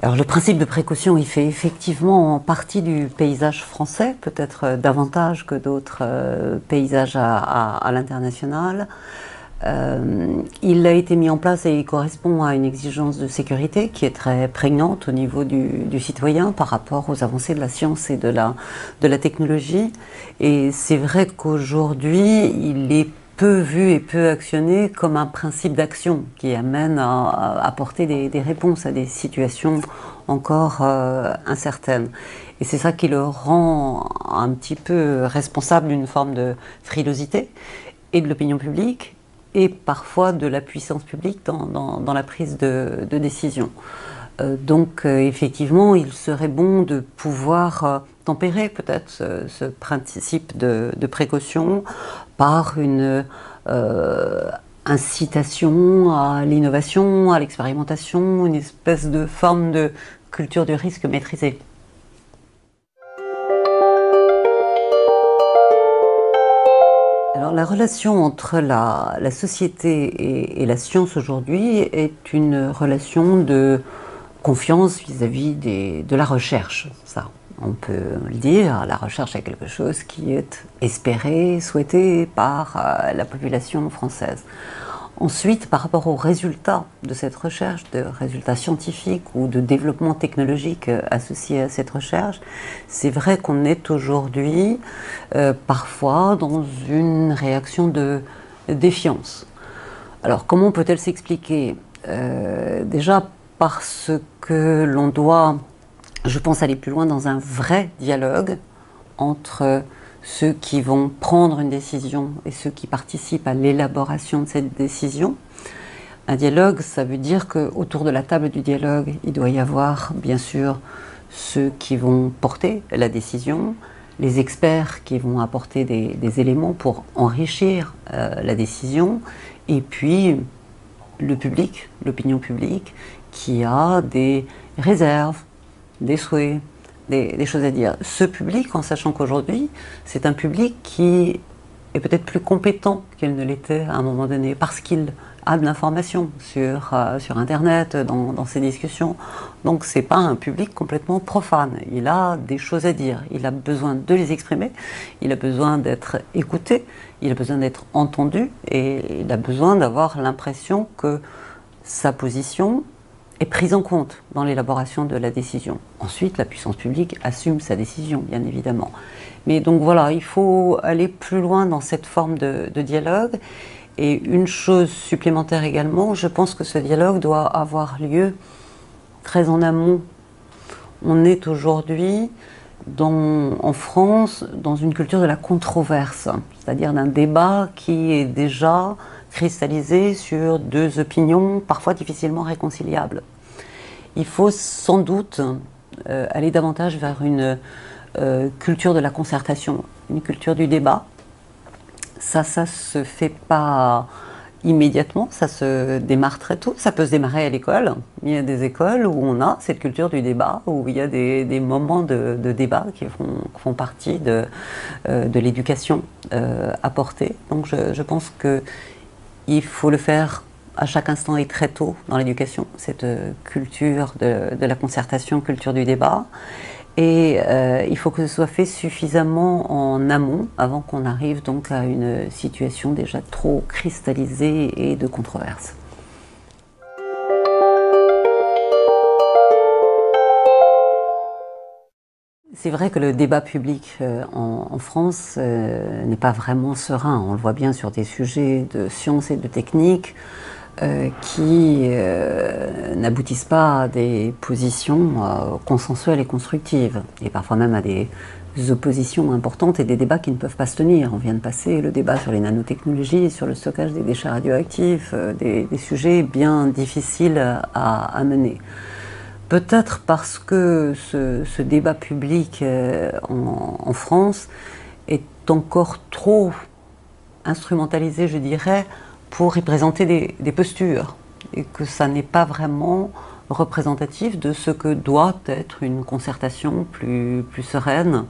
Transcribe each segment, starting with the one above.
Alors le principe de précaution, il fait effectivement partie du paysage français, peut-être davantage que d'autres paysages à l'international. Il a été mis en place et il correspond à une exigence de sécurité qui est très prégnante au niveau du citoyen par rapport aux avancées de la science et de la technologie. Et c'est vrai qu'aujourd'hui, il est peu vu et peu actionné comme un principe d'action qui amène à apporter des réponses à des situations encore incertaines. Et c'est ça qui le rend un petit peu responsable d'une forme de frilosité et de l'opinion publique et parfois de la puissance publique dans la prise de décision. Donc effectivement, il serait bon de pouvoir tempérer peut-être ce principe de précaution par une incitation à l'innovation, à l'expérimentation, une espèce de forme de culture du risque maîtrisée. Alors, la relation entre la société et la science aujourd'hui est une relation de confiance vis-à-vis de la recherche. Ça, on peut le dire, la recherche est quelque chose qui est espéré, souhaité par la population française. Ensuite, par rapport aux résultats de cette recherche, de résultats scientifiques ou de développement technologique associés à cette recherche, c'est vrai qu'on est aujourd'hui parfois dans une réaction de défiance. Alors, comment peut-elle s'expliquer? Déjà parce que l'on doit, je pense, aller plus loin dans un vrai dialogue entre ceux qui vont prendre une décision et ceux qui participent à l'élaboration de cette décision. Un dialogue, ça veut dire qu'autour de la table du dialogue, il doit y avoir bien sûr ceux qui vont porter la décision, les experts qui vont apporter des éléments pour enrichir la décision, et puis le public, l'opinion publique, qui a des réserves, des souhaits, des choses à dire. Ce public, en sachant qu'aujourd'hui, c'est un public qui est peut-être plus compétent qu'il ne l'était à un moment donné, parce qu'il a de l'information sur Internet, dans ses discussions. Donc c'est pas un public complètement profane. Il a des choses à dire, il a besoin de les exprimer, il a besoin d'être écouté, il a besoin d'être entendu, et il a besoin d'avoir l'impression que sa position est prise en compte dans l'élaboration de la décision. Ensuite, la puissance publique assume sa décision, bien évidemment. Mais donc voilà, il faut aller plus loin dans cette forme de dialogue. Et une chose supplémentaire également, je pense que ce dialogue doit avoir lieu très en amont. On est aujourd'hui, en France, dans une culture de la controverse, c'est-à-dire d'un débat qui est déjà cristallisé sur deux opinions parfois difficilement réconciliables. Il faut sans doute aller davantage vers une culture de la concertation, une culture du débat. Ça se fait pas immédiatement, ça se démarre très tôt. Ça peut se démarrer à l'école. Il y a des écoles où on a cette culture du débat, où il y a des moments de débat qui font partie de l'éducation apportée. Donc je pense qu'il faut le faire à chaque instant et très tôt dans l'éducation, cette culture de la concertation, culture du débat. Et il faut que ce soit fait suffisamment en amont avant qu'on arrive donc à une situation déjà trop cristallisée et de controverse. C'est vrai que le débat public en France n'est pas vraiment serein. On le voit bien sur des sujets de science et de technique qui n'aboutissent pas à des positions consensuelles et constructives, et parfois même à des oppositions importantes et des débats qui ne peuvent pas se tenir. On vient de passer le débat sur les nanotechnologies, sur le stockage des déchets radioactifs, des sujets bien difficiles à mener. Peut-être parce que ce débat public en France est encore trop instrumentalisé, je dirais, pour y présenter des postures, et que ça n'est pas vraiment représentatif de ce que doit être une concertation plus sereine,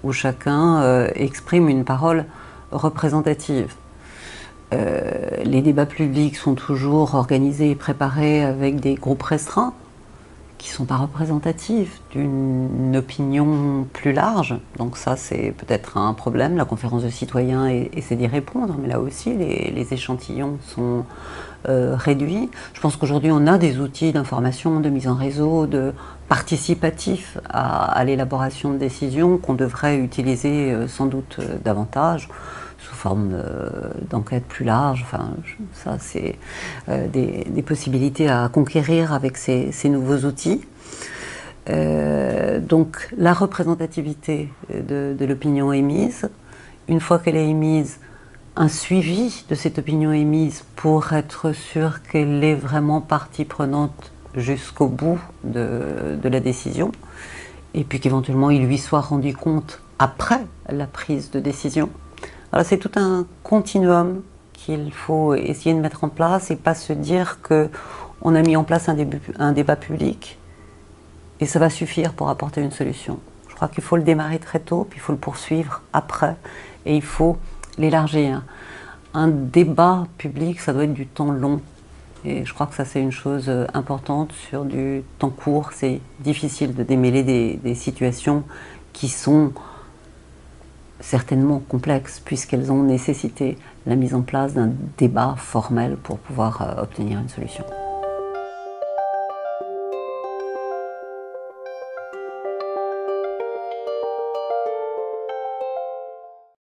où chacun exprime une parole représentative. Les débats publics sont toujours organisés et préparés avec des groupes restreints, qui ne sont pas représentatives d'une opinion plus large. Donc ça, c'est peut-être un problème. La conférence de citoyens essaie d'y répondre, mais là aussi, les échantillons sont réduits. Je pense qu'aujourd'hui, on a des outils d'information, de mise en réseau, de participatif à l'élaboration de décisions qu'on devrait utiliser sans doute davantage, sous forme d'enquête plus large. Enfin, ça, c'est des possibilités à conquérir avec ces nouveaux outils. Donc, la représentativité de l'opinion émise, une fois qu'elle est émise, un suivi de cette opinion émise pour être sûr qu'elle est vraiment partie prenante jusqu'au bout de la décision, et puis qu'éventuellement il lui soit rendu compte après la prise de décision. Alors c'est tout un continuum qu'il faut essayer de mettre en place et pas se dire qu'on a mis en place un débat public et ça va suffire pour apporter une solution. Je crois qu'il faut le démarrer très tôt, puis il faut le poursuivre après et il faut l'élargir. Un débat public, ça doit être du temps long. Et je crois que ça, c'est une chose importante sur du temps court. C'est difficile de démêler des situations qui sont certainement complexes, puisqu'elles ont nécessité la mise en place d'un débat formel pour pouvoir obtenir une solution.